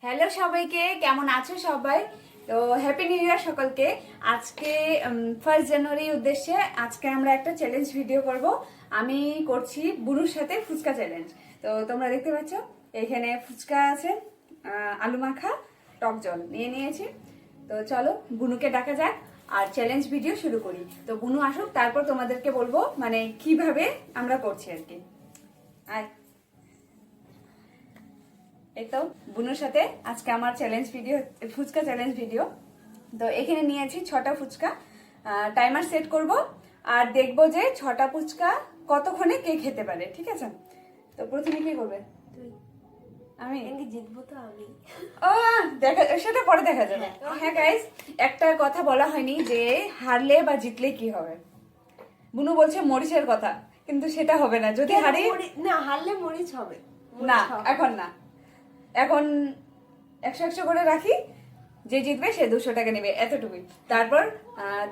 Hello সবাইকে, কেমন আছো সবাই? তো হ্যাপি নিউ ইয়ার সকলকে। আজকে 1 জানুয়ারির উদ্দেশ্যে আজকে আমরা একটা চ্যালেঞ্জ ভিডিও করব। আমি করছি বুনুর সাথে ফুচকা চ্যালেঞ্জ। তো তোমরা দেখতে পাচ্ছ এখানে ফুচকা আছে, আলু মাখা, টক জল নিয়ে নিয়েছি। তো চলো বুনুকে ডাকা যাক আর চ্যালেঞ্জ ভিডিও শুরু করি। তো বুনু আসুক, তারপর তোমাদেরকে বলবো মানে কিভাবে আমরা করছি আর কি। আয়, এই তো বুনুর সাথে আজকে আমার challenge video, fuchka challenge video. তো এখানে নিয়েছি 6টা ফুচকা, টাইমার সেট করব আর দেখবো যে 6টা ফুচকা কতক্ষণে কে খেতে পারে, ঠিক আছে? তো প্রথমে কি করবে? তুই। আমি জিতবো তো আমি। ও দেখা, সেটা পরে দেখা যাবে। হ্যাঁ গাইস, একটা কথা বলা হয়নি যে হারলে বা জিতলে কি হবে। বুনু বলছে মরিচের কথা, কিন্তু সেটা হবে না যদি হারি। না, হারলে মরিচ হবে না, এখন না, এখন 100 করে রাখি, যে জিতবে সে 200 টাকা নেবে, এতটুকুই। তারপর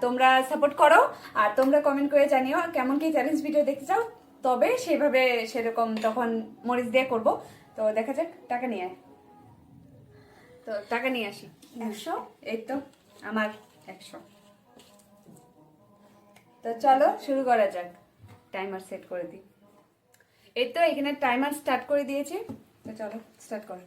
তোমরা সাপোর্ট করো আর তোমরা কমেন্ট করে জানিও কেমন কি চ্যালেঞ্জ ভিডিও দেখতে চাও, তবে সেভাবে সেরকম তখন মরিচ দিয়ে করব। তো দেখা যাক, টাকা নিয়ে আয়। তো টাকা নিয়ে আসি। 100। এই তো আমার 100। তো চলো শুরু করা যাক, টাইমার সেট করে দিই। এই তো এখানে টাইমার স্টার্ট করে দিয়েছি। তো চলো স্টার্ট কর।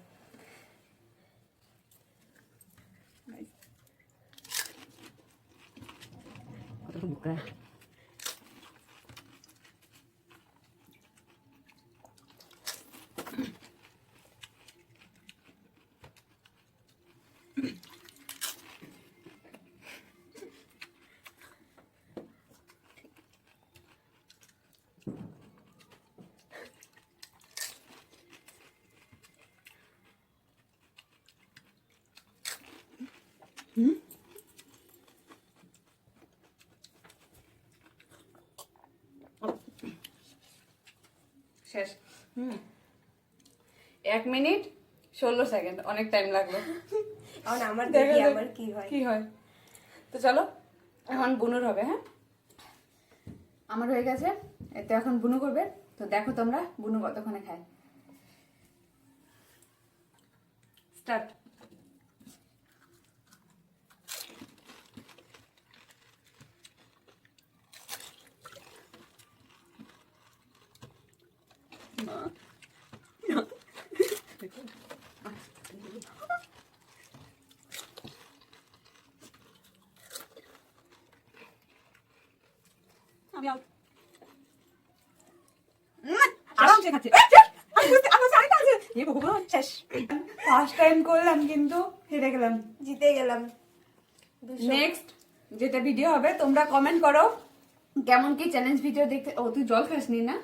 শেষ। 1 মিনিট 16 সেকেন্ড, অনেক টাইম লাগলো। এখন আমার দেখা দেখি যাক আবার কি হয়। কি হয়। তো চলো এখন বুনুর হবে। হ্যাঁ, আমার হয়ে গেছে, এতে এখন বুনু করবে। তো দেখো তোমরা বুনু কতক্ষণে খায়। স্টার্ট। আমি আউট। আরামসে খাচ্ছে। শেষ। ফার্স্ট টাইম করলাম কিন্তু হেরে গেলাম, জিতে গেলাম। 200। নেক্সট যেটা ভিডিও হবে তোমরা কমেন্ট করো কেমন কি চ্যালেঞ্জ ভিডিও দেখতে। ও তুই জল খাসনি না?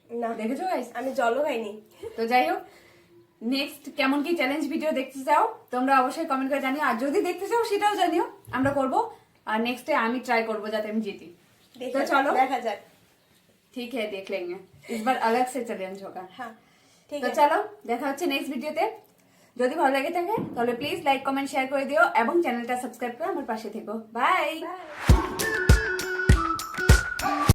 না, দেখেছো গাইস? আমি জলও খাইনি। তো যাই হোক, নেক্সট কেমন কি চ্যালেঞ্জ ভিডিও দেখতে চাও তোমরা অবশ্যই কমেন্ট করে জানিও, আর যদি দেখতে চাও সেটাও জানিও, আমরা করব। আর নেক্সটে আমি ট্রাই করব যাতে আমি জিতি। তো চলো দেখা যাক। ठीक है, देख लेंगे, इस बार अलग से चैलेंज होगा। হ্যাঁ, ঠিক তো আছে। চলো দেখা হচ্ছে নেক্সট ভিডিওতে। যদি ভালো লাগে থাকে তাহলে প্লিজ লাইক কমেন্ট শেয়ার করে দিও এবং চ্যানেলটা সাবস্ক্রাইব করে আমার পাশে থেকো। বাই। Bye.